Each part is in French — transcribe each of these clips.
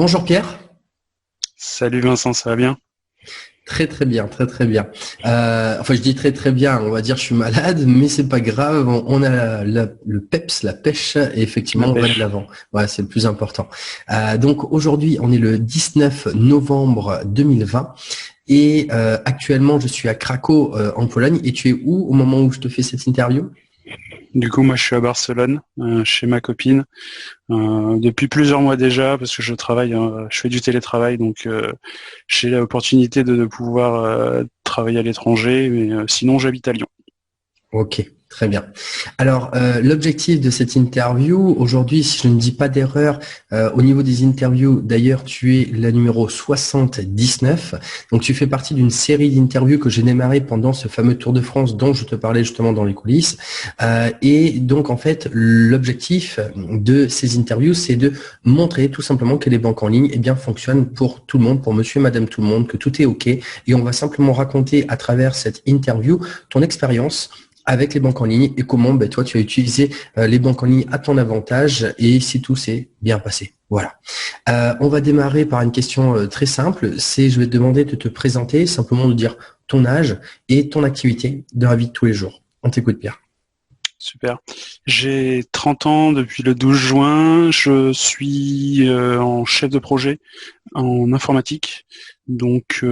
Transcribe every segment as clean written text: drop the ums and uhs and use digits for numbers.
Bonjour Pierre. Salut Vincent, ça va bien? Très très bien, très très bien. Enfin je dis très très bien, on va dire je suis malade, mais c'est pas grave, on a le peps, la pêche, et effectivement La on va de pêche. l'avant. Ouais, c'est le plus important. Donc aujourd'hui on est le 19 novembre 2020 et actuellement je suis à Krakow en Pologne. Et tu es où au moment où je te fais cette interview? Du coup, moi, je suis à Barcelone, chez ma copine, depuis plusieurs mois déjà, parce que je travaille, je fais du télétravail, donc j'ai l'opportunité de pouvoir travailler à l'étranger, mais sinon, j'habite à Lyon. Ok, très bien. Alors, l'objectif de cette interview, aujourd'hui, si je ne dis pas d'erreur, au niveau des interviews, d'ailleurs, tu es la numéro 79. Donc, tu fais partie d'une série d'interviews que j'ai démarré pendant ce fameux Tour de France dont je te parlais justement dans les coulisses. Et donc, en fait, l'objectif de ces interviews, c'est de montrer tout simplement que les banques en ligne, eh bien, fonctionnent pour tout le monde, pour monsieur et madame tout le monde, que tout est OK. Et on va simplement raconter à travers cette interview ton expérience avec les banques en ligne et comment toi tu as utilisé les banques en ligne à ton avantage et si tout s'est bien passé. Voilà. On va démarrer par une question très simple. Je vais te demander de te présenter, simplement de dire ton âge et ton activité de la vie de tous les jours. On t'écoute, Pierre. Super. J'ai 30 ans depuis le 12 juin. Je suis en chef de projet en informatique. Donc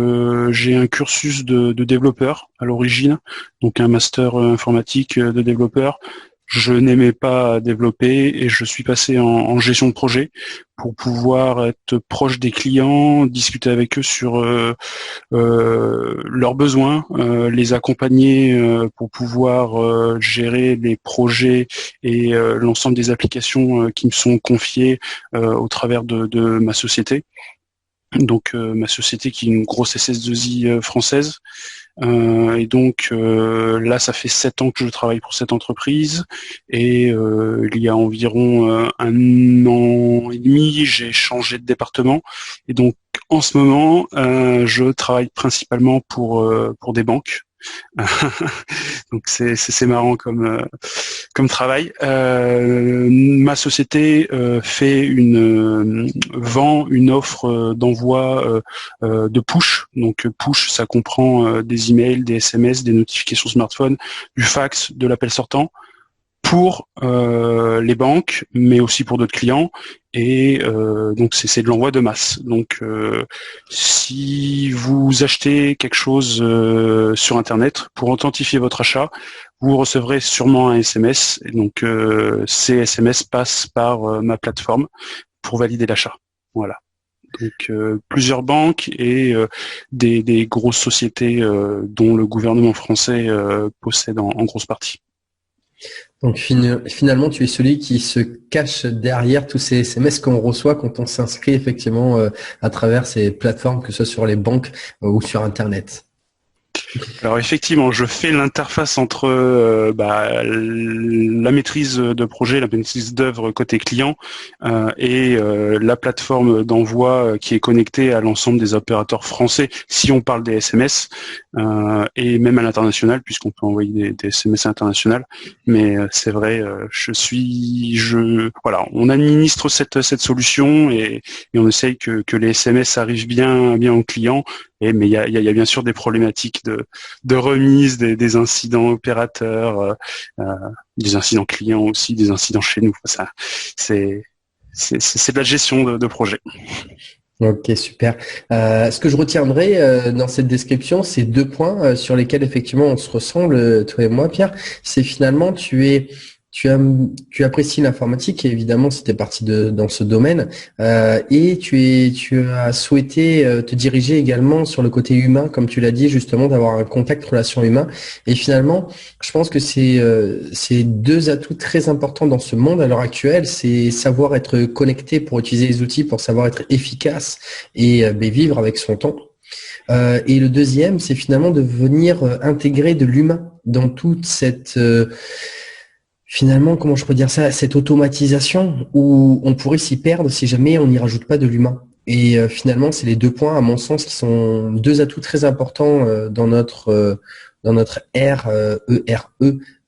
j'ai un cursus de développeur à l'origine, donc un master informatique de développeur. Je n'aimais pas développer et je suis passé en gestion de projet pour pouvoir être proche des clients, discuter avec eux sur leurs besoins, les accompagner pour pouvoir gérer les projets et l'ensemble des applications qui me sont confiées au travers de ma société. Donc ma société qui est une grosse SS2I française. Et donc là, ça fait 7 ans que je travaille pour cette entreprise et il y a environ 1 an et demi, j'ai changé de département et donc en ce moment, je travaille principalement pour des banques. Donc c'est marrant comme travail. Ma société vend une offre d'envoi de push. Donc push, ça comprend des emails, des SMS, des notifications smartphone, du fax, de l'appel sortant pour les banques, mais aussi pour d'autres clients. Et donc c'est de l'envoi de masse. Donc si vous achetez quelque chose sur Internet, pour authentifier votre achat, vous recevrez sûrement un SMS. Et donc ces SMS passent par ma plateforme pour valider l'achat. Voilà. Donc plusieurs banques et des grosses sociétés dont le gouvernement français possède en grosse partie. Donc finalement, tu es celui qui se cache derrière tous ces SMS qu'on reçoit quand on s'inscrit effectivement à travers ces plateformes, que ce soit sur les banques ou sur Internet. Alors effectivement, je fais l'interface entre la maîtrise de projet, la maîtrise d'œuvre côté client et la plateforme d'envoi qui est connectée à l'ensemble des opérateurs français, si on parle des SMS, et même à l'international, puisqu'on peut envoyer des SMS internationales. Mais c'est vrai, voilà, on administre cette solution et on essaye que les SMS arrivent bien aux clients. Mais il y a bien sûr des problématiques de remise, des incidents opérateurs, des incidents clients aussi, des incidents chez nous. Ça, c'est de la gestion de projet. Ok, super. Ce que je retiendrai dans cette description, c'est deux points sur lesquels effectivement on se ressemble, toi et moi, Pierre. C'est finalement tu apprécies l'informatique et évidemment c'était parti dans ce domaine et tu as souhaité te diriger également sur le côté humain, comme tu l'as dit justement, d'avoir un contact relation humain. Et finalement, je pense que c'est deux atouts très importants dans ce monde à l'heure actuelle. C'est savoir être connecté pour utiliser les outils, pour savoir être efficace et vivre avec son temps. Et le deuxième, c'est finalement de venir intégrer de l'humain dans toute cette finalement, comment je peux dire ça, cette automatisation où on pourrait s'y perdre si jamais on n'y rajoute pas de l'humain. Et finalement, c'est les deux points, à mon sens, qui sont deux atouts très importants dans notre ère ERE,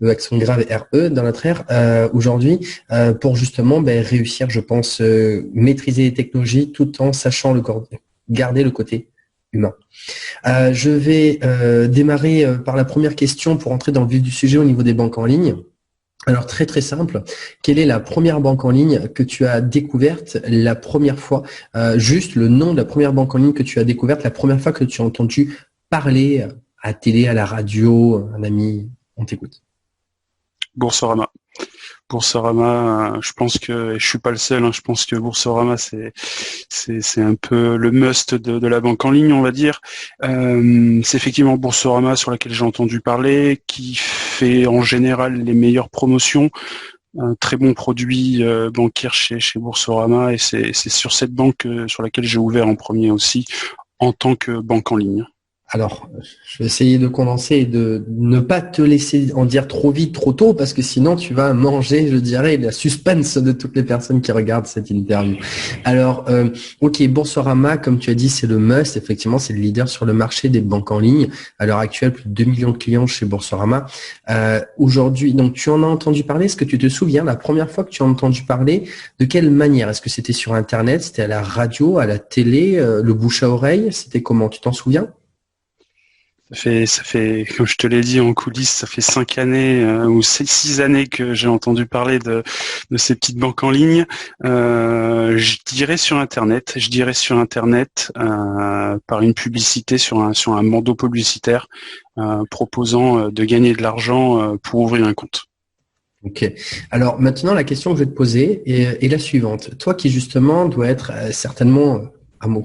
accent grave RE, dans notre ère aujourd'hui, pour justement réussir, je pense, maîtriser les technologies tout en sachant garder le côté humain. Je vais démarrer par la première question pour entrer dans le vif du sujet au niveau des banques en ligne. Alors très très simple, quelle est la première banque en ligne que tu as découverte la première fois, juste le nom de la première banque en ligne que tu as découverte la première fois que tu as entendu parler à la télé, à la radio, un ami, on t'écoute. Boursorama. Boursorama, je pense que, et je suis pas le seul, je pense que Boursorama c'est un peu le must de la banque en ligne, on va dire. C'est effectivement Boursorama sur laquelle j'ai entendu parler, qui fait en général les meilleures promotions, un très bon produit bancaire chez Boursorama, et c'est sur cette banque sur laquelle j'ai ouvert en premier aussi en tant que banque en ligne. Alors, je vais essayer de condenser et de ne pas te laisser en dire trop vite, trop tôt, parce que sinon tu vas manger, je dirais, la suspense de toutes les personnes qui regardent cette interview. Alors, ok, Boursorama, comme tu as dit, c'est le must. Effectivement, c'est le leader sur le marché des banques en ligne. À l'heure actuelle, plus de 2 millions de clients chez Boursorama. Aujourd'hui, donc tu en as entendu parler. Est-ce que tu te souviens la première fois que tu as entendu parler, de quelle manière? Est-ce que c'était sur Internet, c'était à la radio, à la télé, le bouche à oreille? C'était comment? Tu t'en souviens? Ça fait, comme je te l'ai dit en coulisses, ça fait 5 années ou 6 années que j'ai entendu parler de ces petites banques en ligne. Je dirais sur Internet par une publicité sur un bandeau publicitaire proposant de gagner de l'argent pour ouvrir un compte. Ok. Alors maintenant, la question que je vais te poser est la suivante. Toi qui justement dois être certainement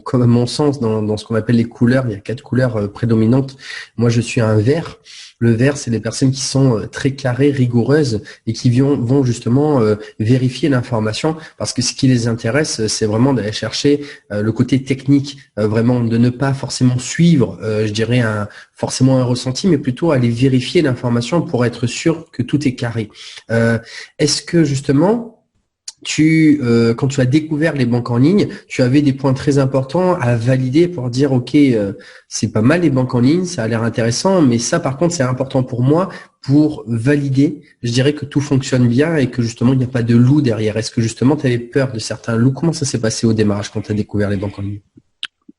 comme à mon sens, dans ce qu'on appelle les couleurs, il y a 4 couleurs prédominantes. Moi, je suis un vert. Le vert, c'est des personnes qui sont très carrées, rigoureuses et qui vont justement vérifier l'information, parce que ce qui les intéresse, c'est vraiment d'aller chercher le côté technique, vraiment de ne pas forcément suivre, je dirais, forcément un ressenti, mais plutôt aller vérifier l'information pour être sûr que tout est carré. Est-ce que justement, quand tu as découvert les banques en ligne, tu avais des points très importants à valider pour dire ok, c'est pas mal les banques en ligne, ça a l'air intéressant, mais ça par contre c'est important pour moi pour valider, je dirais que tout fonctionne bien et que justement il n'y a pas de loup derrière. Est-ce que justement tu avais peur de certains loups? Comment ça s'est passé au démarrage quand tu as découvert les banques en ligne?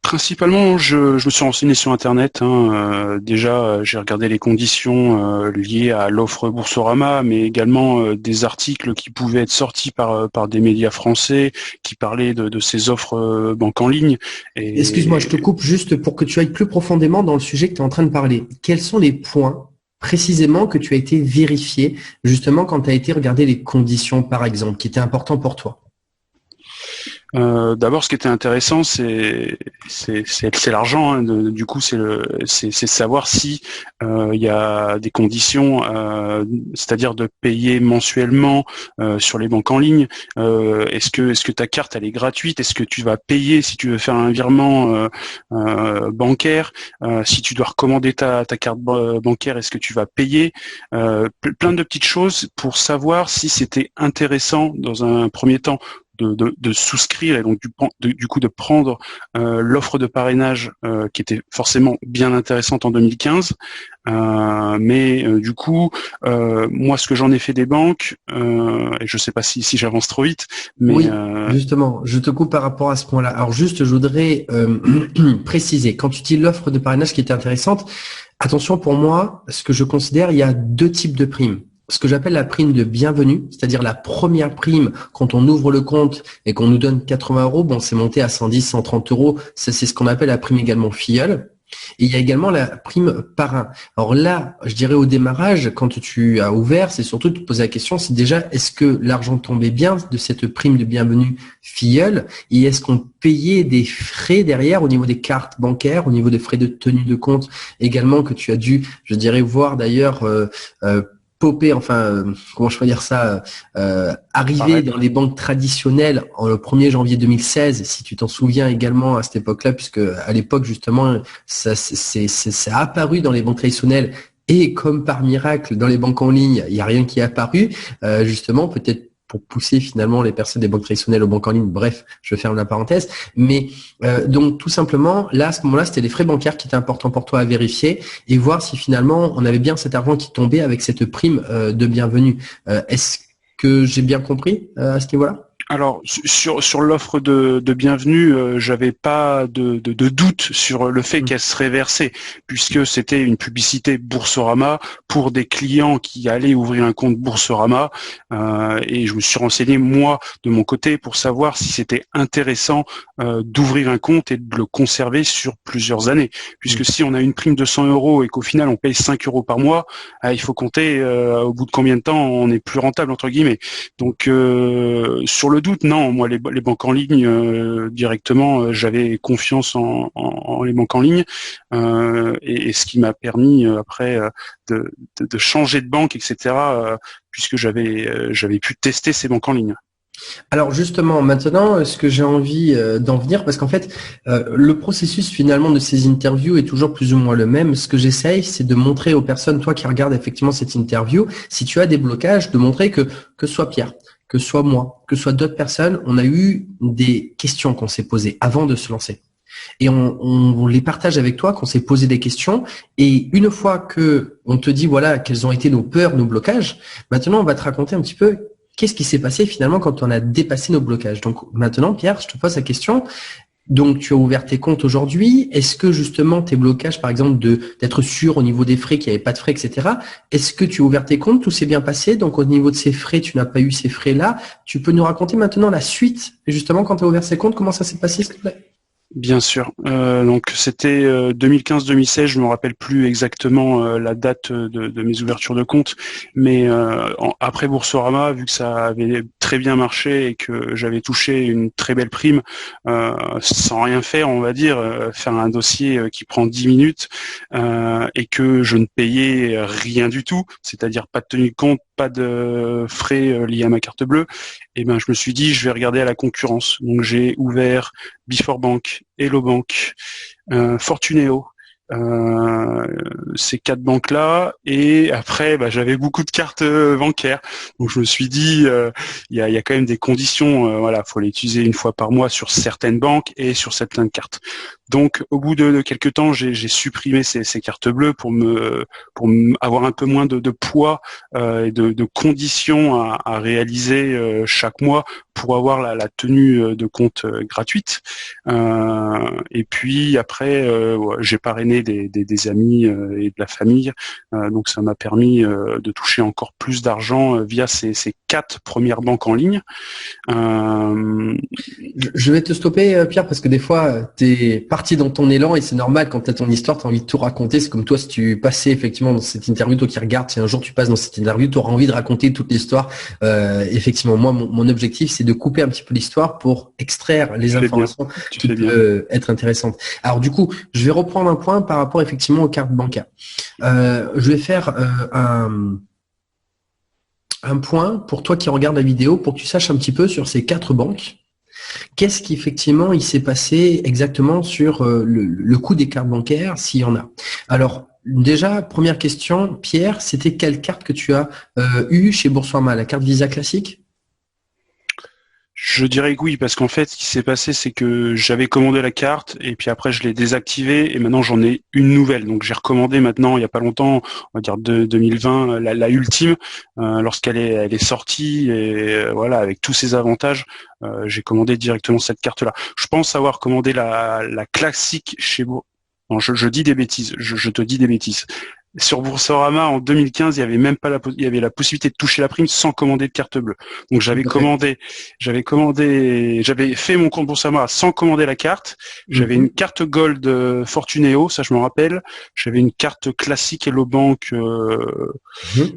Principalement, je me suis renseigné sur Internet. Déjà, j'ai regardé les conditions liées à l'offre Boursorama, mais également des articles qui pouvaient être sortis par des médias français qui parlaient de ces offres banques en ligne. Et... Excuse-moi, je te coupe juste pour que tu ailles plus profondément dans le sujet que tu es en train de parler. Quels sont les points précisément que tu as été vérifié justement quand tu as été regarder les conditions, par exemple, qui étaient importants pour toi? D'abord, ce qui était intéressant, c'est l'argent. Du coup, c'est savoir si il y a des conditions, c'est-à-dire de payer mensuellement sur les banques en ligne. Est-ce que ta carte elle est gratuite? Est-ce que tu vas payer si tu veux faire un virement bancaire? Si tu dois recommander ta carte bancaire, est-ce que tu vas payer? Plein de petites choses pour savoir si c'était intéressant dans un premier temps de souscrire et donc du coup de prendre l'offre de parrainage qui était forcément bien intéressante en 2015. Mais du coup, moi, ce que j'en ai fait des banques, et je sais pas si j'avance trop vite, mais oui, justement, je te coupe par rapport à ce point-là. Alors juste, je voudrais préciser, quand tu dis l'offre de parrainage qui était intéressante, attention, pour moi, ce que je considère, il y a 2 types de primes. Ce que j'appelle la prime de bienvenue, c'est-à-dire la première prime quand on ouvre le compte et qu'on nous donne 80 €, bon, c'est monté à 110, 130 €. Ça, c'est ce qu'on appelle la prime également filleule. Et il y a également la prime parrain. Alors là, je dirais au démarrage, quand tu as ouvert, c'est surtout de te poser la question, c'est déjà, est-ce que l'argent tombait bien de cette prime de bienvenue filleule et est-ce qu'on payait des frais derrière au niveau des cartes bancaires, au niveau des frais de tenue de compte également que tu as dû, je dirais, voir d'ailleurs popper, comment je peux dire ça, arriver dans les banques traditionnelles le 1er janvier 2016, si tu t'en souviens également à cette époque-là, puisque à l'époque ça c'est apparu dans les banques traditionnelles et comme par miracle dans les banques en ligne, il n'y a rien qui est apparu, justement peut-être pour pousser finalement les personnes des banques traditionnelles aux banques en ligne. Bref, je ferme la parenthèse. Mais donc tout simplement, là à ce moment-là, c'était les frais bancaires qui étaient importants pour toi à vérifier et voir si finalement on avait bien cet argent qui tombait avec cette prime de bienvenue. Est-ce que j'ai bien compris à ce niveau-là? Alors sur l'offre de bienvenue, j'avais pas de doute sur le fait qu'elle serait versée, puisque c'était une publicité Boursorama pour des clients qui allaient ouvrir un compte Boursorama, et je me suis renseigné moi de mon côté pour savoir si c'était intéressant d'ouvrir un compte et de le conserver sur plusieurs années, puisque si on a une prime de 100 € et qu'au final on paye 5 € par mois, il faut compter au bout de combien de temps on est plus rentable entre guillemets. Donc sur le doute, non, moi les banques en ligne directement, j'avais confiance en les banques en ligne, et ce qui m'a permis après de changer de banque, etc. Puisque j'avais pu tester ces banques en ligne. Alors justement, maintenant, ce que j'ai envie d'en venir, parce qu'en fait, le processus finalement de ces interviews est toujours plus ou moins le même. Ce que j'essaye, c'est de montrer aux personnes, toi qui regardes effectivement cette interview, si tu as des blocages, de montrer que ce soit Pierre, que ce soit moi, que ce soit d'autres personnes, on a eu des questions qu'on s'est posées avant de se lancer. Et on les partage avec toi, qu'on s'est posé des questions. Et une fois que on te dit, voilà, quelles ont été nos peurs, nos blocages, maintenant, on va te raconter un petit peu qu'est-ce qui s'est passé finalement quand on a dépassé nos blocages. Donc maintenant, Pierre, je te pose la question. Donc, tu as ouvert tes comptes aujourd'hui. Est-ce que justement tes blocages, par exemple, d'être sûr au niveau des frais qu'il n'y avait pas de frais, etc. Est-ce que tu as ouvert tes comptes, tout s'est bien passé? Donc, au niveau de ces frais, tu n'as pas eu ces frais-là. Tu peux nous raconter maintenant la suite, justement, quand tu as ouvert ces comptes, comment ça s'est passé, s'il te plaît? Bien sûr. Donc c'était 2015-2016, je me rappelle plus exactement la date de mes ouvertures de compte, mais après Boursorama, vu que ça avait très bien marché et que j'avais touché une très belle prime, sans rien faire, on va dire, faire un dossier qui prend 10 minutes et que je ne payais rien du tout, c'est-à-dire pas de tenue de compte, pas de frais liés à ma carte bleue, et ben je me suis dit je vais regarder à la concurrence. Donc j'ai ouvert Before Bank, Hello Bank, Fortuneo, ces 4 banques-là, et après j'avais beaucoup de cartes bancaires, donc je me suis dit il y a quand même des conditions, voilà, faut les utiliser une fois par mois sur certaines banques et sur certaines cartes. Donc au bout de quelques temps, j'ai supprimé ces cartes bleues pour avoir un peu moins de poids et de conditions à réaliser chaque mois pour avoir la tenue de compte gratuite. Et puis après, j'ai parrainé des amis et de la famille, donc ça m'a permis de toucher encore plus d'argent via ces 4 premières banques en ligne. Je vais te stopper, Pierre, parce que des fois, tu es parti dans ton élan et c'est normal quand tu as ton histoire, tu as envie de tout raconter. C'est comme toi, si tu passais effectivement dans cette interview, toi qui regardes, si un jour tu passes dans cette interview, tu auras envie de raconter toute l'histoire. Effectivement, moi, mon objectif, c'est de couper un petit peu l'histoire pour extraire les informations qui peuvent être intéressantes. Alors du coup, je vais reprendre un point par rapport effectivement aux cartes bancaires. Je vais faire un point pour toi qui regarde la vidéo pour que tu saches un petit peu sur ces 4 banques. Qu'est-ce qu'effectivement il s'est passé exactement sur le coût des cartes bancaires, s'il y en a? Alors, déjà, première question, Pierre, c'était quelle carte que tu as eue chez Boursorama? La carte Visa classique? Je dirais que oui, parce qu'en fait, ce qui s'est passé, c'est que j'avais commandé la carte et puis après, je l'ai désactivée et maintenant, j'en ai une nouvelle. Donc, j'ai recommandé maintenant, il n'y a pas longtemps, on va dire 2020, la ultime, lorsqu'elle est sortie et voilà, avec tous ses avantages, j'ai commandé directement cette carte-là. Je pense avoir commandé la classique chez Boursorama. Non, je dis des bêtises, je te dis des bêtises. Sur Boursorama, en 2015, il y avait même pas il y avait la possibilité de toucher la prime sans commander de carte bleue. Donc j'avais fait mon compte Boursorama sans commander la carte. J'avais une carte Gold Fortuneo, ça je me rappelle. J'avais une carte classique Hello Bank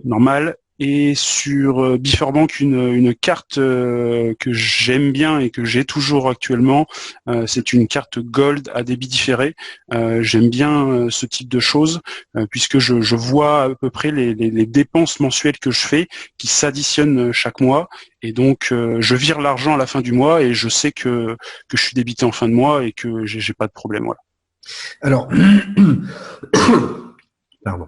normale. Et sur Before Bank, une carte que j'aime bien et que j'ai toujours actuellement, c'est une carte Gold à débit différé. J'aime bien ce type de choses puisque je vois à peu près les dépenses mensuelles que je fais qui s'additionnent chaque mois. Et donc, je vire l'argent à la fin du mois et je sais que je suis débité en fin de mois et que j'ai pas de problème. Voilà. Alors, pardon.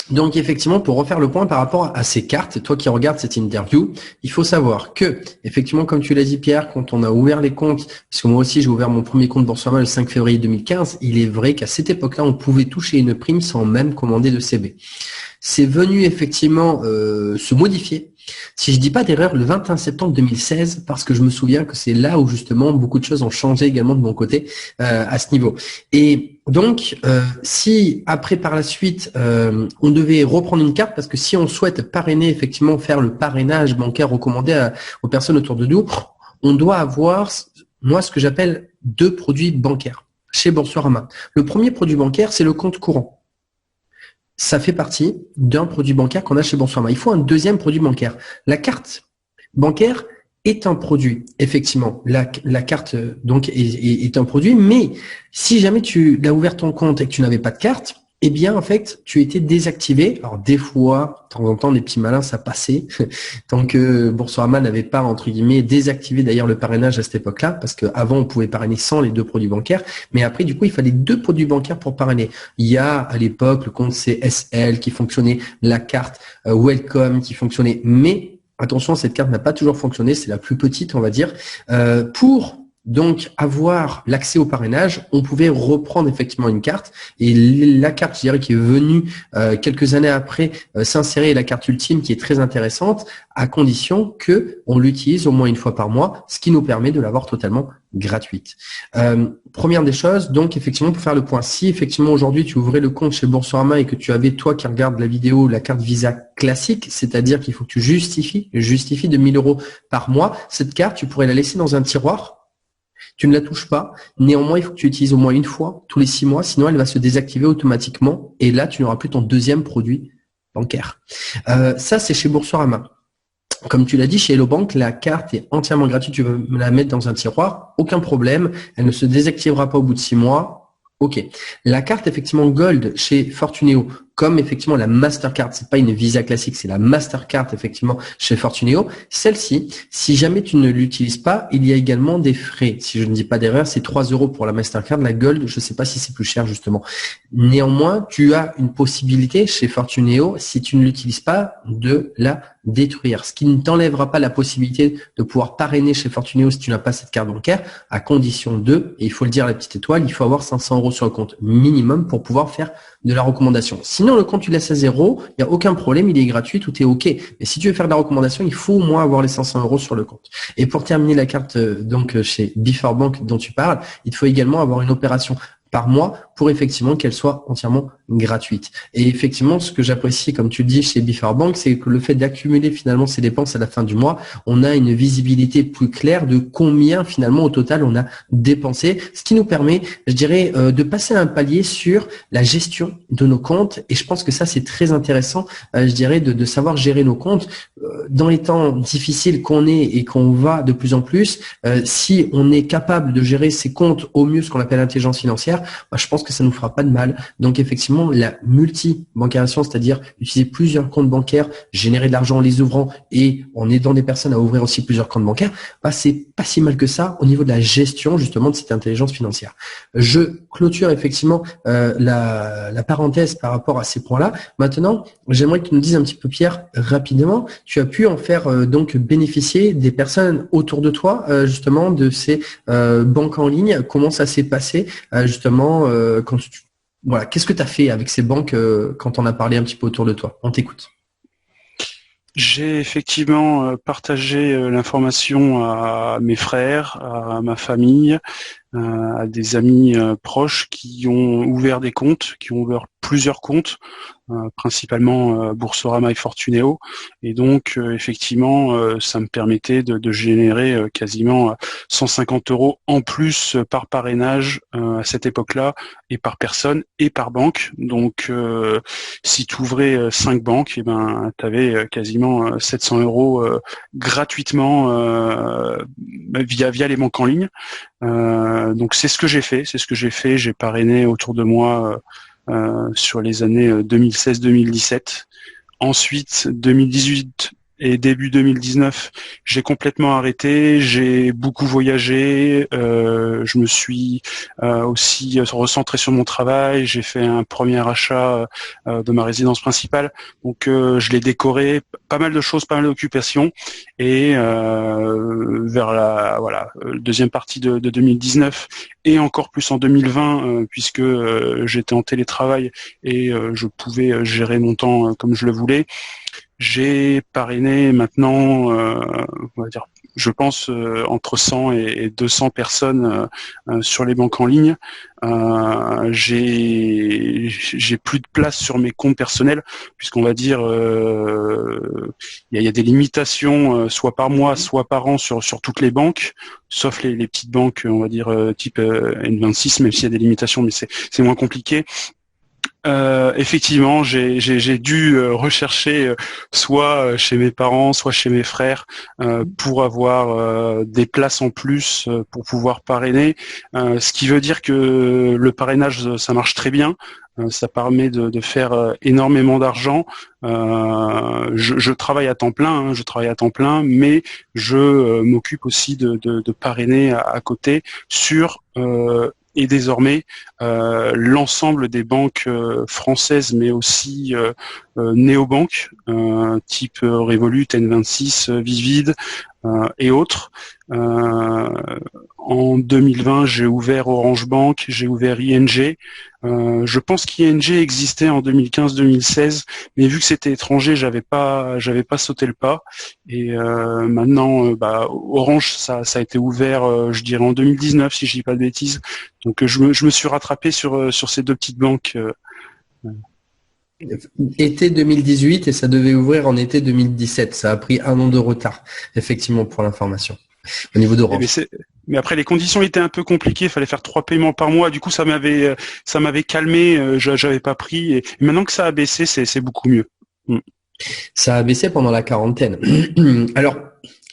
Donc effectivement, pour refaire le point par rapport à ces cartes, toi qui regardes cette interview, il faut savoir que, effectivement, comme tu l'as dit Pierre, quand on a ouvert les comptes, parce que moi aussi j'ai ouvert mon premier compte Boursorama le 5 février 2015, il est vrai qu'à cette époque-là, on pouvait toucher une prime sans même commander de CB. C'est venu effectivement se modifier. Si je dis pas d'erreur, le 21 septembre 2016, parce que je me souviens que c'est là où justement beaucoup de choses ont changé également de mon côté à ce niveau. Et donc, si après par la suite, on devait reprendre une carte, parce que si on souhaite parrainer, effectivement faire le parrainage bancaire recommandé aux personnes autour de nous, on doit avoir, moi, ce que j'appelle 2 produits bancaires chez Boursorama. Le premier produit bancaire, c'est le compte courant. Ça fait partie d'un produit bancaire qu'on a chez Boursorama. Il faut un deuxième produit bancaire. La carte bancaire est un produit, effectivement. La carte donc est un produit, mais si jamais tu l'as ouvert ton compte et que tu n'avais pas de carte, eh bien, en fait, tu étais désactivé. Alors, des fois, de temps en temps, les petits malins, ça passait. Tant que Boursorama n'avait pas, entre guillemets, désactivé d'ailleurs le parrainage à cette époque-là, parce qu'avant, on pouvait parrainer sans les 2 produits bancaires. Mais après, du coup, il fallait 2 produits bancaires pour parrainer. Il y a, à l'époque, le compte CSL qui fonctionnait, la carte Welcome qui fonctionnait. Mais, attention, cette carte n'a pas toujours fonctionné. C'est la plus petite, on va dire. Pour donc avoir l'accès au parrainage, on pouvait reprendre effectivement une carte, et la carte, je dirais, qui est venue quelques années après s'insérer, la carte ultime qui est très intéressante, à condition que on l'utilise au moins une fois par mois, ce qui nous permet de l'avoir totalement gratuite. Première des choses, donc effectivement, pour faire le point, si effectivement aujourd'hui tu ouvrais le compte chez Boursorama et que tu avais, toi qui regardes la vidéo, la carte Visa classique, c'est-à-dire qu'il faut que tu justifies de 1 000 € par mois, cette carte, tu pourrais la laisser dans un tiroir. Tu ne la touches pas. Néanmoins, il faut que tu utilises au moins une fois tous les 6 mois, sinon elle va se désactiver automatiquement et là, tu n'auras plus ton deuxième produit bancaire. Ça, c'est chez Boursorama. Comme tu l'as dit, chez Hello Bank, la carte est entièrement gratuite. Tu veux me la mettre dans un tiroir, aucun problème. Elle ne se désactivera pas au bout de 6 mois. Ok. La carte, effectivement, Gold chez Fortuneo, comme effectivement la Mastercard, c'est pas une Visa classique, c'est la Mastercard effectivement chez Fortuneo. Celle-ci, si jamais tu ne l'utilises pas, il y a également des frais. Si je ne dis pas d'erreur, c'est 3 € pour la Mastercard. La Gold, je ne sais pas si c'est plus cher justement. Néanmoins, tu as une possibilité chez Fortuneo, si tu ne l'utilises pas, de la détruire. Ce qui ne t'enlèvera pas la possibilité de pouvoir parrainer chez Fortuneo si tu n'as pas cette carte bancaire, à condition de, et il faut le dire à la petite étoile, il faut avoir 500 € sur le compte minimum pour pouvoir faire de la recommandation. Sinon, le compte, tu laisses à 0, il n'y a aucun problème, il est gratuit, tout est OK. Mais si tu veux faire de la recommandation, il faut au moins avoir les 500 € sur le compte. Et pour terminer la carte donc chez Before Bank dont tu parles, il faut également avoir une opération par mois pour effectivement qu'elle soit entièrement gratuite. Et effectivement, ce que j'apprécie, comme tu le dis, chez Before Bank, c'est que le fait d'accumuler finalement ces dépenses à la fin du mois, on a une visibilité plus claire de combien finalement au total on a dépensé, ce qui nous permet, je dirais, de passer à un palier sur la gestion de nos comptes. Et je pense que ça, c'est très intéressant, je dirais, de savoir gérer nos comptes. Dans les temps difficiles qu'on est et qu'on va de plus en plus, si on est capable de gérer ses comptes au mieux, ce qu'on appelle l'intelligence financière, je pense que ça nous fera pas de mal. Donc effectivement, la multi-bancarisation, c'est-à-dire utiliser plusieurs comptes bancaires, générer de l'argent en les ouvrant et en aidant des personnes à ouvrir aussi plusieurs comptes bancaires, c'est pas si mal que ça au niveau de la gestion justement de cette intelligence financière. Je clôture effectivement la parenthèse par rapport à ces points-là. Maintenant, j'aimerais que tu nous dises un petit peu, Pierre, rapidement, tu as pu en faire donc bénéficier des personnes autour de toi justement de ces banques en ligne. Comment ça s'est passé justement quand voilà, qu'est-ce que tu as fait avec ces banques quand on a parlé un petit peu autour de toi? On t'écoute. J'ai effectivement partagé l'information à mes frères, à ma famille, à des amis proches qui ont ouvert des comptes, qui ont ouvert plusieurs comptes, principalement Boursorama et Fortuneo, et donc effectivement ça me permettait de générer quasiment 150 € en plus par parrainage à cette époque-là, et par personne et par banque. Donc si tu ouvrais 5 banques, et ben tu avais quasiment 700 € gratuitement via les banques en ligne. Donc c'est ce que j'ai fait, j'ai parrainé autour de moi sur les années 2016-2017. Ensuite, 2018, et début 2019, j'ai complètement arrêté. J'ai beaucoup voyagé. Je me suis aussi recentré sur mon travail. J'ai fait un premier achat de ma résidence principale. Donc, je l'ai décoré. Pas mal de choses, pas mal d'occupations. Et vers la deuxième partie de 2019 et encore plus en 2020, puisque j'étais en télétravail et je pouvais gérer mon temps comme je le voulais. J'ai parrainé maintenant, on va dire, je pense, entre 100 et 200 personnes sur les banques en ligne. J'ai plus de place sur mes comptes personnels, puisqu'on va dire, il y a des limitations, soit par mois, soit par an sur toutes les banques, sauf les petites banques, on va dire, type N26, même s'il y a des limitations, mais c'est moins compliqué. Effectivement, j'ai dû rechercher soit chez mes parents, soit chez mes frères pour avoir des places en plus pour pouvoir parrainer. Ce qui veut dire que le parrainage, ça marche très bien. Ça permet de faire énormément d'argent. Je travaille à temps plein, je travaille à temps plein, mais je m'occupe aussi de parrainer à côté sur et désormais l'ensemble des banques françaises, mais aussi néobanques, type Revolut, N26, Vivid et autres. En 2020, j'ai ouvert Orange Bank, j'ai ouvert ING. Je pense qu'ING existait en 2015-2016, mais vu que c'était étranger, j'avais pas sauté le pas. Et maintenant, Orange, ça a été ouvert, je dirais en 2019, si je dis pas de bêtises. Donc je me suis rattrapé sur ces deux petites banques. Été 2018 et ça devait ouvrir en été 2017. Ça a pris 1 an de retard, effectivement, pour l'information, au niveau d'Orange. Mais après, les conditions étaient un peu compliquées. Il fallait faire 3 paiements par mois. Du coup, ça m'avait calmé. J'avais pas pris. Et maintenant que ça a baissé, c'est beaucoup mieux. Ça a baissé pendant la quarantaine. Alors,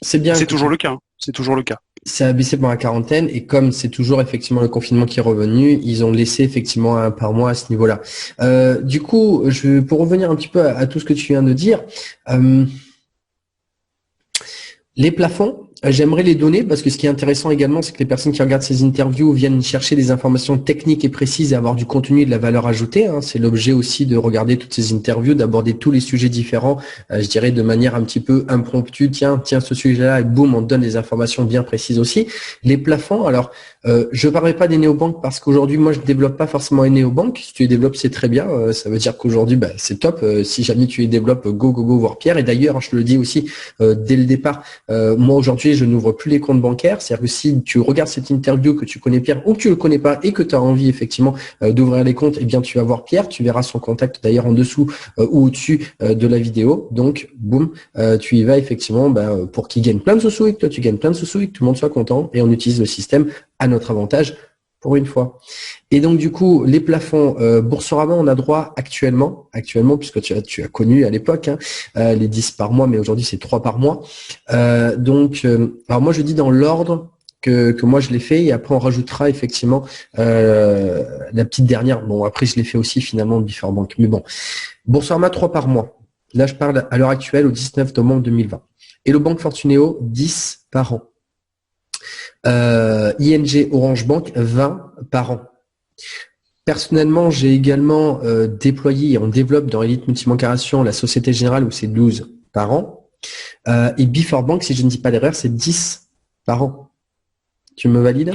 c'est bien. C'est toujours le cas. C'est toujours le cas. Ça a baissé pendant la quarantaine et comme c'est toujours effectivement le confinement qui est revenu, ils ont laissé effectivement 1 par mois à ce niveau-là. Du coup, pour revenir un petit peu à tout ce que tu viens de dire, les plafonds, j'aimerais les donner parce que ce qui est intéressant également, c'est que les personnes qui regardent ces interviews viennent chercher des informations techniques et précises et avoir du contenu et de la valeur ajoutée. C'est l'objet aussi de regarder toutes ces interviews, d'aborder tous les sujets différents, je dirais de manière un petit peu impromptue. Tiens ce sujet-là et boum, on te donne des informations bien précises aussi. Les plafonds, alors je ne parlerai pas des néobanques parce qu'aujourd'hui, moi, je ne développe pas forcément une néobanque. Si tu les développes, c'est très bien. Ça veut dire qu'aujourd'hui, c'est top. Si jamais tu les développes, go, voir Pierre. Et d'ailleurs, je te le dis aussi dès le départ, moi, aujourd'hui, je n'ouvre plus les comptes bancaires. C'est-à-dire que si tu regardes cette interview, que tu connais Pierre ou que tu le connais pas et que tu as envie, effectivement, d'ouvrir les comptes, eh bien, tu vas voir Pierre. Tu verras son contact d'ailleurs en dessous ou au-dessus de la vidéo. Donc, boum, tu y vas effectivement pour qu'il gagne plein de sous et que toi, tu gagnes plein de sous et que tout le monde soit content. Et on utilise le système à notre avantage pour une fois. Et donc du coup, les plafonds Boursorama, on a droit actuellement puisque tu as connu à l'époque les 10 par mois, mais aujourd'hui c'est 3 par mois. Alors moi je dis dans l'ordre que moi je l'ai fait et après on rajoutera effectivement la petite dernière. Bon après je l'ai fait aussi finalement Before Bank, mais bon. Boursorama 3 par mois. Là je parle à l'heure actuelle au 19 novembre 2020. Et le Banque Fortunéo 10 par an. ING Orange Bank 20 par an. Personnellement, j'ai également déployé et on développe dans Elite Multibancaration la Société Générale où c'est 12 par an. Et Before Bank, si je ne dis pas d'erreur, c'est 10 par an. Tu me valides ?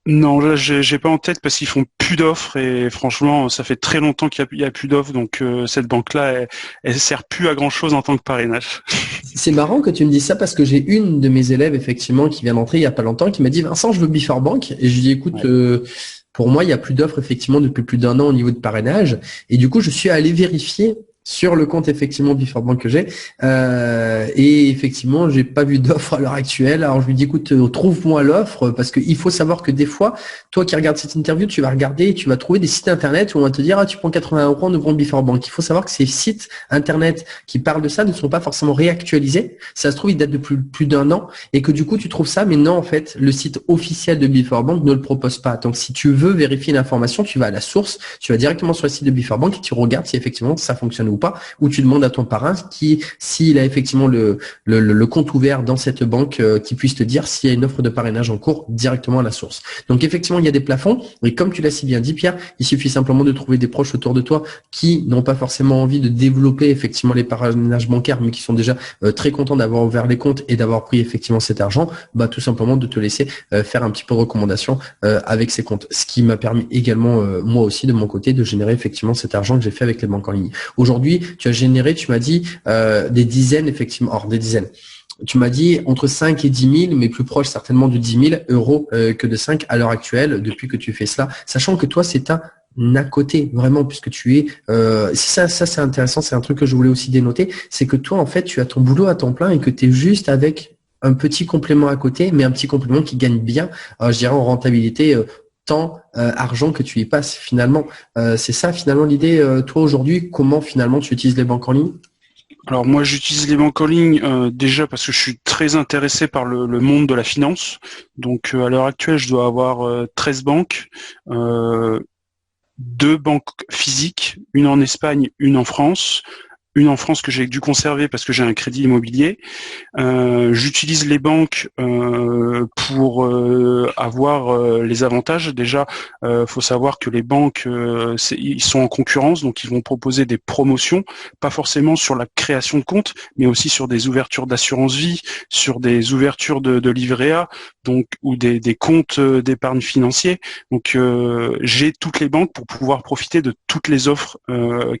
Non, là, j'ai pas en tête parce qu'ils font plus d'offres et franchement, ça fait très longtemps qu'il y a plus d'offres, donc cette banque-là, elle sert plus à grand chose en tant que parrainage. C'est marrant que tu me dises ça parce que j'ai une de mes élèves effectivement qui vient d'entrer il y a pas longtemps qui m'a dit Vincent, je veux Before Bank et je lui dis écoute, pour moi il y a plus d'offres effectivement depuis plus d'1 an au niveau de parrainage et du coup je suis allé vérifier sur le compte effectivement Before Bank que j'ai et effectivement j'ai pas vu d'offre à l'heure actuelle. Alors je lui dis écoute trouve-moi l'offre parce qu'il faut savoir que des fois toi qui regardes cette interview tu vas regarder et tu vas trouver des sites internet où on va te dire tu prends 80 € en ouvrant Before Bank. Il faut savoir que ces sites internet qui parlent de ça ne sont pas forcément réactualisés. Ça se trouve ils datent de plus d'1 an et que du coup tu trouves ça mais non en fait le site officiel de Before Bank ne le propose pas. Donc si tu veux vérifier l'information tu vas à la source, tu vas directement sur le site de Before Bank et tu regardes si effectivement ça fonctionne ou pas, ou tu demandes à ton parrain s'il a effectivement le compte ouvert dans cette banque, qui puisse te dire s'il y a une offre de parrainage en cours directement à la source. Donc effectivement, il y a des plafonds, et comme tu l'as si bien dit, Pierre, il suffit simplement de trouver des proches autour de toi qui n'ont pas forcément envie de développer effectivement les parrainages bancaires, mais qui sont déjà très contents d'avoir ouvert les comptes et d'avoir pris effectivement cet argent, bah tout simplement de te laisser faire un petit peu de recommandation avec ces comptes. Ce qui m'a permis également, moi aussi de mon côté, de générer effectivement cet argent que j'ai fait avec les banques en ligne. Aujourd'hui, tu as généré, tu m'as dit, des dizaines, effectivement, or des dizaines. Tu m'as dit entre 5 et 10 000, mais plus proche certainement de 10 000 euros que de 5 à l'heure actuelle, depuis que tu fais cela, sachant que toi, c'est un à côté, vraiment, puisque tu es... ça c'est intéressant, c'est un truc que je voulais aussi dénoter, c'est que toi, en fait, tu as ton boulot à temps plein et que tu es juste avec un petit complément à côté, mais un petit complément qui gagne bien, je dirais, en rentabilité, temps, argent que tu y passes finalement. C'est ça, finalement, l'idée, toi, aujourd'hui, comment, finalement, tu utilises les banques en ligne ? Alors moi j'utilise les banques en ligne déjà parce que je suis très intéressé par le monde de la finance. Donc à l'heure actuelle je dois avoir 13 banques, 2 banques physiques, une en Espagne, une en France. Une en France que j'ai dû conserver parce que j'ai un crédit immobilier. J'utilise les banques pour avoir les avantages. Déjà, faut savoir que les banques, ils sont en concurrence, donc ils vont proposer des promotions, pas forcément sur la création de compte, mais aussi sur des ouvertures d'assurance vie, sur des ouvertures de livret A, donc ou des comptes d'épargne financier. Donc, j'ai toutes les banques pour pouvoir profiter de toutes les offres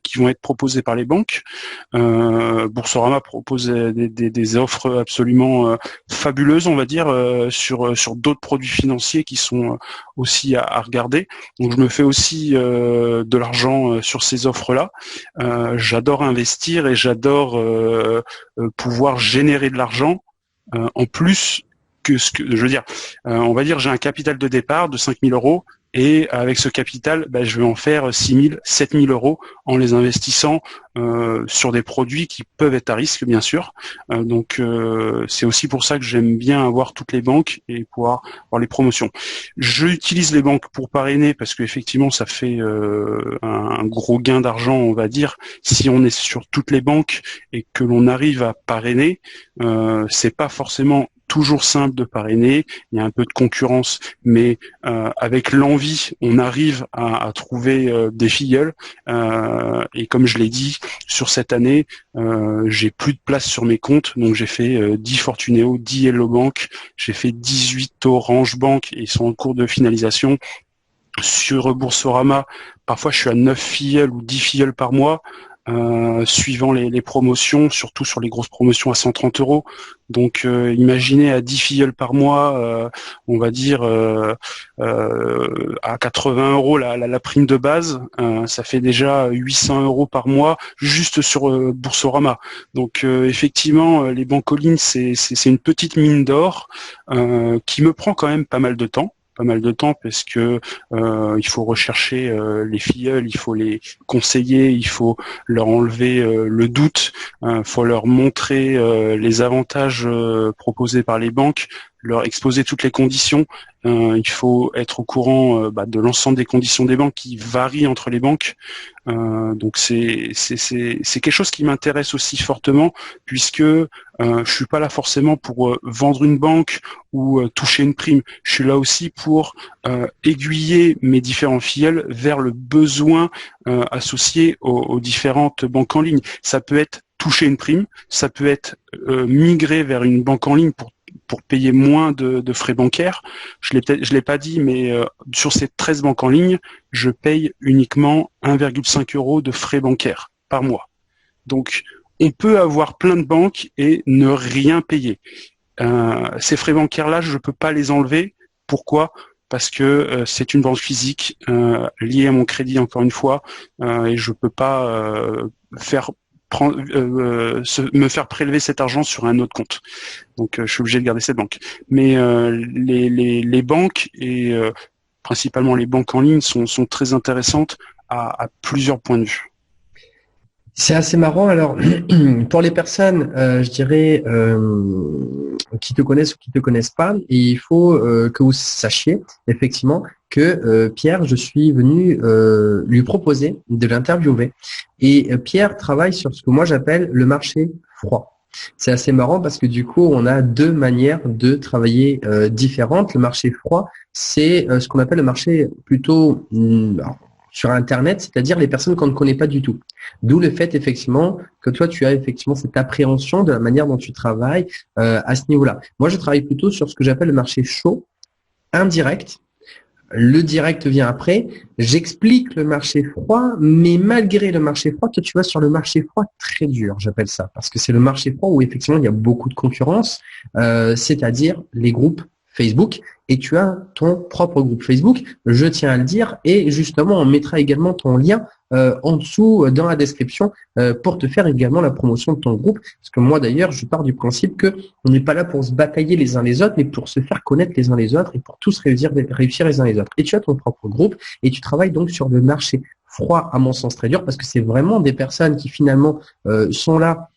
qui vont être proposées par les banques. Boursorama propose des offres absolument fabuleuses, on va dire, sur d'autres produits financiers qui sont aussi à regarder. Donc je me fais aussi de l'argent sur ces offres-là. J'adore investir et j'adore pouvoir générer de l'argent en plus que ce que je veux dire. On va dire j'ai un capital de départ de 5 000 euros. Et avec ce capital, je vais en faire 6 000, 7 000 euros en les investissant sur des produits qui peuvent être à risque, bien sûr. Donc, c'est aussi pour ça que j'aime bien avoir toutes les banques et pouvoir avoir les promotions. J'utilise les banques pour parrainer parce qu'effectivement, ça fait un gros gain d'argent, on va dire. Si on est sur toutes les banques et que l'on arrive à parrainer, c'est pas forcément toujours simple de parrainer, il y a un peu de concurrence, mais avec l'envie, on arrive à trouver des filleuls. Et comme je l'ai dit, sur cette année, j'ai plus de place sur mes comptes, donc j'ai fait 10 Fortuneo, 10 Hello Bank, j'ai fait 18 Orange Bank, et ils sont en cours de finalisation. Sur Boursorama, parfois je suis à 9 filleuls ou 10 filleuls par mois. Suivant les promotions, surtout sur les grosses promotions à 130 euros. Donc imaginez à 10 filleuls par mois, on va dire à 80 euros la prime de base, ça fait déjà 800 euros par mois juste sur Boursorama. Donc effectivement, les banques en ligne, c'est une petite mine d'or qui me prend quand même pas mal de temps. Parce que il faut rechercher les filleuls, il faut les conseiller, il faut leur enlever le doute, faut leur montrer les avantages proposés par les banques, leur exposer toutes les conditions. Il faut être au courant de l'ensemble des conditions des banques qui varient entre les banques. Donc c'est quelque chose qui m'intéresse aussi fortement puisque je suis pas là forcément pour vendre une banque ou toucher une prime. Je suis là aussi pour aiguiller mes différents filleuls vers le besoin associé aux différentes banques en ligne. Ça peut être toucher une prime, ça peut être migrer vers une banque en ligne pour payer moins de frais bancaires. Je l'ai pas dit, mais sur ces 13 banques en ligne, je paye uniquement 1,5 € de frais bancaires par mois. Donc, on peut avoir plein de banques et ne rien payer. Ces frais bancaires-là, je ne peux pas les enlever. Pourquoi ? Parce que c'est une banque physique liée à mon crédit, encore une fois, et je ne peux pas me faire prélever cet argent sur un autre compte. Donc je suis obligé de garder cette banque. Mais les banques et principalement les banques en ligne sont très intéressantes à plusieurs points de vue. C'est assez marrant. Alors, pour les personnes, je dirais, qui te connaissent ou qui te connaissent pas. Et il faut que vous sachiez effectivement que Pierre, je suis venu lui proposer de l'interviewer. Et Pierre travaille sur ce que moi j'appelle le marché froid. C'est assez marrant parce que du coup, on a deux manières de travailler différentes. Le marché froid, c'est ce qu'on appelle le marché plutôt sur Internet, c'est-à-dire les personnes qu'on ne connaît pas du tout. D'où le fait effectivement que toi, tu as effectivement cette appréhension de la manière dont tu travailles à ce niveau-là. Moi, je travaille plutôt sur ce que j'appelle le marché chaud, indirect. Le direct vient après. J'explique le marché froid, mais malgré le marché froid, toi, tu vas sur le marché froid très dur, j'appelle ça, parce que c'est le marché froid où effectivement il y a beaucoup de concurrence, c'est-à-dire les groupes Facebook, et tu as ton propre groupe Facebook, je tiens à le dire, et justement, on mettra également ton lien en dessous dans la description pour te faire également la promotion de ton groupe, parce que moi d'ailleurs, je pars du principe que on n'est pas là pour se batailler les uns les autres, mais pour se faire connaître les uns les autres et pour tous réussir les uns les autres. Et tu as ton propre groupe et tu travailles donc sur le marché froid, à mon sens très dur, parce que c'est vraiment des personnes qui finalement sont là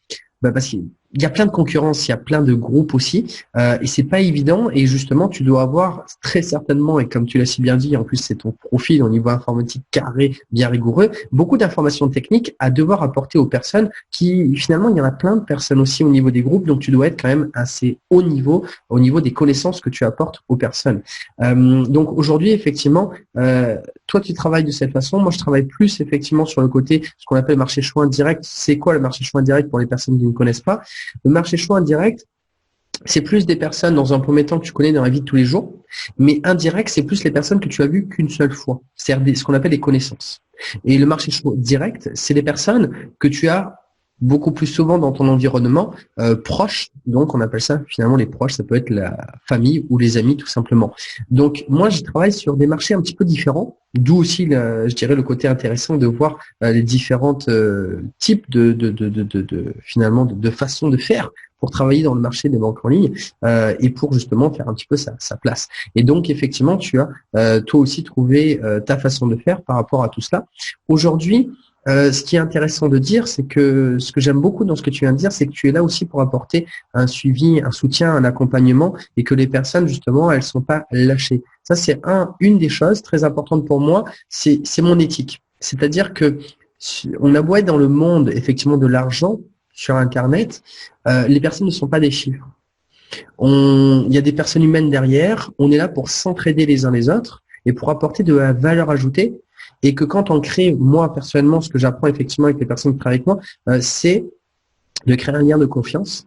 parce qu'il y a plein de concurrence, il y a plein de groupes aussi, et c'est pas évident. Et justement, tu dois avoir très certainement, et comme tu l'as si bien dit, en plus c'est ton profil au niveau informatique carré, bien rigoureux, beaucoup d'informations techniques à devoir apporter aux personnes qui, finalement, il y en a plein de personnes aussi au niveau des groupes, donc tu dois être quand même assez haut niveau, au niveau des connaissances que tu apportes aux personnes. Donc aujourd'hui, effectivement, toi tu travailles de cette façon, moi je travaille plus effectivement sur le côté, ce qu'on appelle marché choix indirect. C'est quoi le marché choix indirect pour les personnes qui ne connaissent pas? Le marché choix indirect, c'est plus des personnes dans un premier temps que tu connais dans la vie de tous les jours, mais indirect, c'est plus les personnes que tu as vues qu'une seule fois, c'est-à-dire ce qu'on appelle des connaissances. Et le marché choix direct, c'est des personnes que tu as beaucoup plus souvent dans ton environnement proche, donc on appelle ça finalement les proches, ça peut être la famille ou les amis tout simplement. Donc moi je travaille sur des marchés un petit peu différents, d'où aussi je dirais le côté intéressant de voir les différentes types finalement de façons de faire pour travailler dans le marché des banques en ligne et pour justement faire un petit peu sa place. Et donc effectivement tu as toi aussi trouvé ta façon de faire par rapport à tout cela. Aujourd'hui, ce qui est intéressant de dire, c'est que ce que j'aime beaucoup dans ce que tu viens de dire, c'est que tu es là aussi pour apporter un suivi, un soutien, un accompagnement et que les personnes, justement, elles sont pas lâchées. Ça, c'est une des choses très importantes pour moi, c'est mon éthique. C'est-à-dire que on a beau être dans le monde, effectivement, de l'argent sur Internet, les personnes ne sont pas des chiffres. Il y a des personnes humaines derrière, on est là pour s'entraider les uns les autres et pour apporter de la valeur ajoutée. Et que quand on crée, moi personnellement, ce que j'apprends effectivement avec les personnes qui travaillent avec moi, c'est de créer un lien de confiance.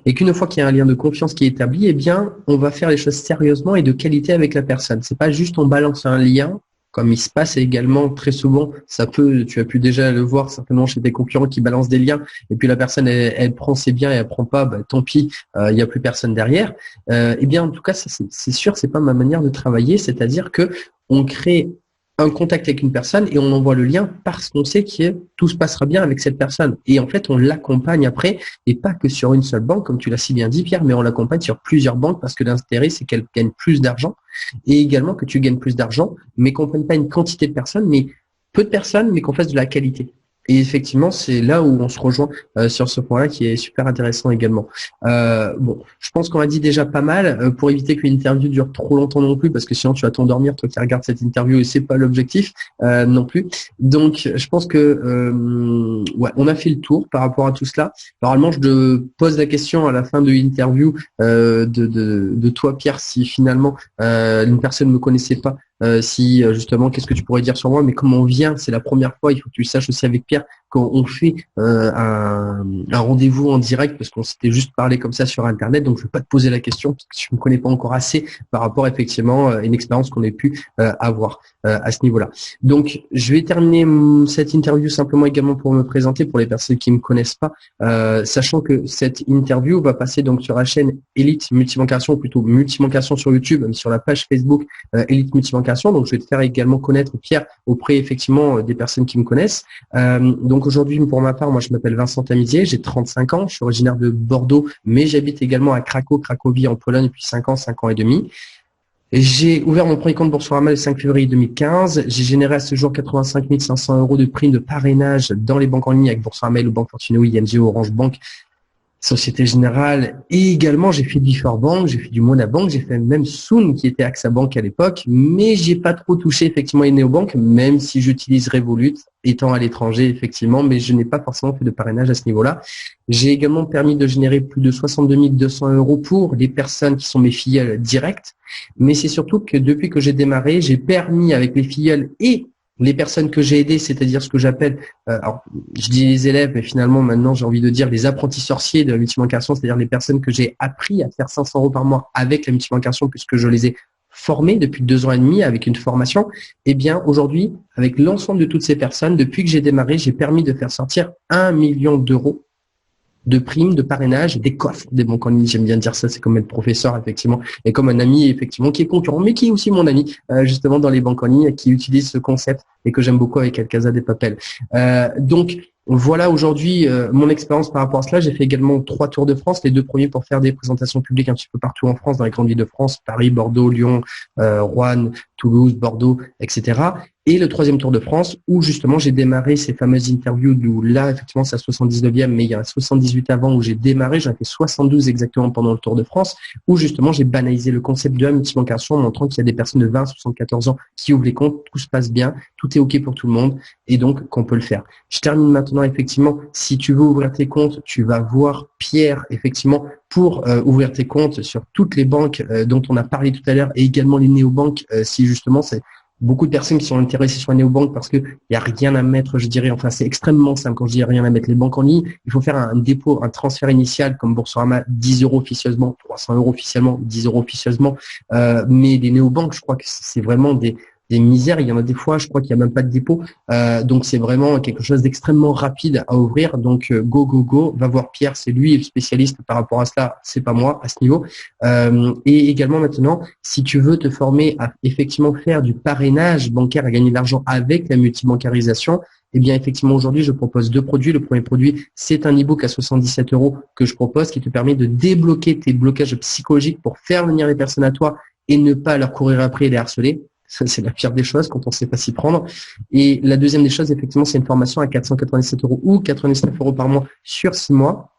Et qu'une fois qu'il y a un lien de confiance qui est établi, eh bien, on va faire les choses sérieusement et de qualité avec la personne. C'est pas juste on balance un lien, comme il se passe également très souvent. Tu as pu déjà le voir certainement chez des concurrents qui balancent des liens et puis la personne elle prend ses biens et elle prend pas, tant pis, il n'y a plus personne derrière. Eh bien, en tout cas, ça, c'est sûr, c'est pas ma manière de travailler. C'est-à-dire que on crée un contact avec une personne et on envoie le lien parce qu'on sait que tout se passera bien avec cette personne. Et en fait, on l'accompagne après et pas que sur une seule banque, comme tu l'as si bien dit, Pierre, mais on l'accompagne sur plusieurs banques parce que l'intérêt, c'est qu'elle gagne plus d'argent et également que tu gagnes plus d'argent, mais qu'on ne prenne pas une quantité de personnes, mais peu de personnes, mais qu'on fasse de la qualité. Et effectivement, c'est là où on se rejoint sur ce point-là qui est super intéressant également. Bon, je pense qu'on a dit déjà pas mal pour éviter que l'interview dure trop longtemps non plus, parce que sinon tu vas t'endormir, toi qui regardes cette interview, et c'est pas l'objectif non plus. Donc, je pense que ouais, on a fait le tour par rapport à tout cela. Normalement, je te pose la question à la fin de l'interview de toi, Pierre, si finalement une personne ne me connaissait pas. Si justement, qu'est-ce que tu pourrais dire sur moi? Mais comme on vient, c'est la première fois, il faut que tu le saches aussi avec Pierre, quand on fait un rendez-vous en direct, parce qu'on s'était juste parlé comme ça sur Internet, donc je ne vais pas te poser la question, parce que tu ne me connais pas encore assez par rapport effectivement à une expérience qu'on ait pu avoir à ce niveau-là. Donc, je vais terminer cette interview simplement également pour me présenter, pour les personnes qui ne me connaissent pas, sachant que cette interview va passer donc sur la chaîne Elite Multibancation, ou plutôt Multibancation sur YouTube, même sur la page Facebook Elite Multibancation. Donc, je vais te faire également connaître Pierre auprès effectivement des personnes qui me connaissent. Donc aujourd'hui, pour ma part, moi je m'appelle Vincent Tamizier, j'ai 35 ans, je suis originaire de Bordeaux, mais j'habite également à Cracovie en Pologne depuis 5 ans et demi. J'ai ouvert mon premier compte Boursorama le 5 février 2015. J'ai généré à ce jour 85 500 € de prime de parrainage dans les banques en ligne avec Boursorama ou Banque Fortune, ING, Orange Bank, Société Générale, et également j'ai fait Before Bank, j'ai fait du Monabank, j'ai fait même Soon qui était AXA Bank à l'époque, mais j'ai pas trop touché effectivement les néobanques, même si j'utilise Revolut étant à l'étranger effectivement, mais je n'ai pas forcément fait de parrainage à ce niveau-là. J'ai également permis de générer plus de 62 200 € pour les personnes qui sont mes filleuls directes, mais c'est surtout que depuis que j'ai démarré, j'ai permis avec les filleuls et les personnes que j'ai aidées, c'est-à-dire ce que j'appelle, alors je dis les élèves, mais finalement maintenant j'ai envie de dire les apprentis sorciers de la multibancation, c'est-à-dire les personnes que j'ai appris à faire 500 € par mois avec la multibancation puisque je les ai formés depuis 2 ans et demi avec une formation. Eh bien aujourd'hui, avec l'ensemble de toutes ces personnes, depuis que j'ai démarré, j'ai permis de faire sortir 1 million d'euros de primes, de parrainage, des coffres des banques en ligne. J'aime bien dire ça, c'est comme être professeur, effectivement, et comme un ami, effectivement, qui est concurrent, mais qui est aussi mon ami, justement, dans les banques en ligne, qui utilise ce concept et que j'aime beaucoup avec Alcasa des Papel. Donc, voilà aujourd'hui mon expérience par rapport à cela. J'ai fait également 3 tours de France, les 2 premiers pour faire des présentations publiques un petit peu partout en France, dans les grandes villes de France, Paris, Bordeaux, Lyon, Roanne, Toulouse, Bordeaux, etc. Et le 3e Tour de France où justement j'ai démarré ces fameuses interviews où là effectivement c'est à 79e, mais il y a un 78 avant où j'ai démarré, j'en ai fait 72 exactement pendant le Tour de France où justement j'ai banalisé le concept de la multibancation en montrant qu'il y a des personnes de 20 à 74 ans qui ouvrent les comptes, tout se passe bien, tout est OK pour tout le monde et donc qu'on peut le faire. Je termine maintenant effectivement, si tu veux ouvrir tes comptes, tu vas voir Pierre effectivement pour ouvrir tes comptes sur toutes les banques dont on a parlé tout à l'heure et également les néobanques si justement c'est beaucoup de personnes qui sont intéressées sur la néobanque parce que il y a rien à mettre, je dirais, enfin c'est extrêmement simple quand je dis rien à mettre. Les banques en ligne, il faut faire un dépôt, un transfert initial comme Boursorama, 10 € officieusement, 300 € officiellement, 10 € officieusement. Mais les néobanques, je crois que c'est vraiment des misères. Il y en a des fois, je crois qu'il n'y a même pas de dépôt. Donc c'est vraiment quelque chose d'extrêmement rapide à ouvrir. Donc go, va voir Pierre, c'est lui le spécialiste par rapport à cela, c'est pas moi à ce niveau. Et également maintenant, si tu veux te former à effectivement faire du parrainage bancaire, à gagner de l'argent avec la multibancarisation, eh bien effectivement aujourd'hui je propose 2 produits. Le premier produit, c'est un e-book à 77 € que je propose qui te permet de débloquer tes blocages psychologiques pour faire venir les personnes à toi et ne pas leur courir après et les harceler. Ça, c'est la pire des choses quand on ne sait pas s'y prendre. Et la deuxième des choses, effectivement, c'est une formation à 497 € ou 99 € par mois sur 6 mois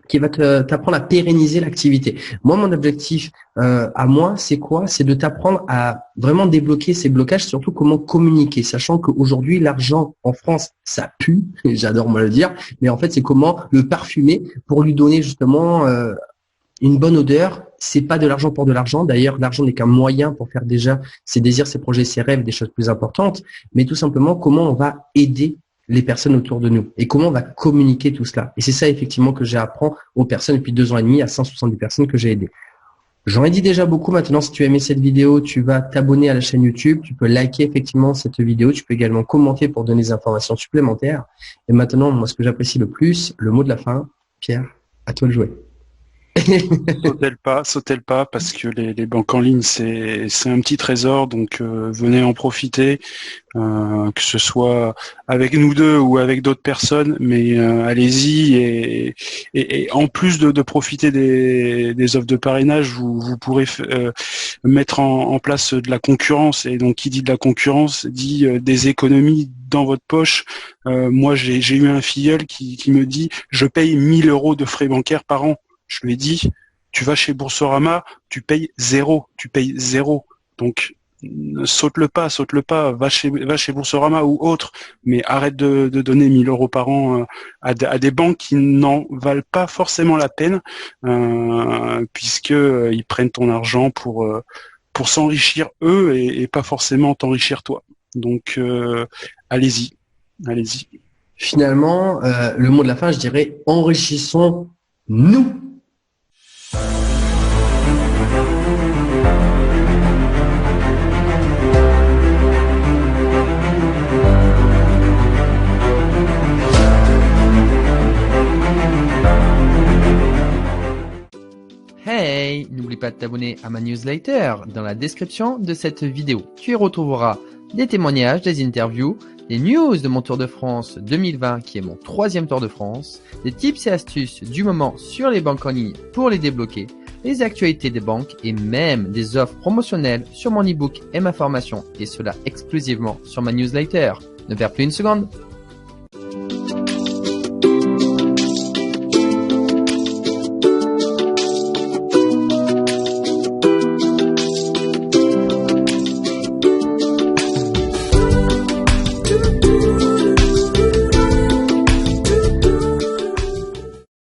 qui va t'apprendre à pérenniser l'activité. Moi, mon objectif à moi, c'est quoi? C'est de t'apprendre à vraiment débloquer ces blocages, surtout comment communiquer, sachant qu'aujourd'hui, l'argent en France, ça pue, j'adore moi le dire, mais en fait, c'est comment le parfumer pour lui donner justement une bonne odeur. C'est pas de l'argent pour de l'argent. D'ailleurs, l'argent n'est qu'un moyen pour faire déjà ses désirs, ses projets, ses rêves, des choses plus importantes. Mais tout simplement, comment on va aider les personnes autour de nous et comment on va communiquer tout cela. Et c'est ça, effectivement, que j'apprends aux personnes depuis 2 ans et demi à 170 personnes que j'ai aidées. J'en ai dit déjà beaucoup. Maintenant, si tu as aimé cette vidéo, tu vas t'abonner à la chaîne YouTube. Tu peux liker effectivement cette vidéo. Tu peux également commenter pour donner des informations supplémentaires. Et maintenant, moi, ce que j'apprécie le plus, le mot de la fin, Pierre, à toi de jouer. Sautez le pas, parce que les banques en ligne, c'est un petit trésor, donc venez en profiter, que ce soit avec nous deux ou avec d'autres personnes, mais allez-y et en plus de profiter des offres de parrainage, vous pourrez mettre en place de la concurrence, et donc qui dit de la concurrence dit des économies dans votre poche. Moi, j'ai eu un filleul qui me dit je paye 1 000 € de frais bancaires par an. Je lui ai dit, tu vas chez Boursorama, tu payes 0. Donc, saute le pas, va chez Boursorama ou autre, mais arrête de donner 1 000 € par an à des banques qui n'en valent pas forcément la peine, puisque ils prennent ton argent pour s'enrichir eux et pas forcément t'enrichir toi. Donc, allez-y. Finalement, le mot de la fin, je dirais, enrichissons-nous. Hey, n'oublie pas de t'abonner à ma newsletter dans la description de cette vidéo. Tu y retrouveras des témoignages, des interviews, des news de mon Tour de France 2020 qui est mon 3e Tour de France, des tips et astuces du moment sur les banques en ligne pour les débloquer, les actualités des banques et même des offres promotionnelles sur mon e-book et ma formation, et cela exclusivement sur ma newsletter. Ne perds plus une seconde.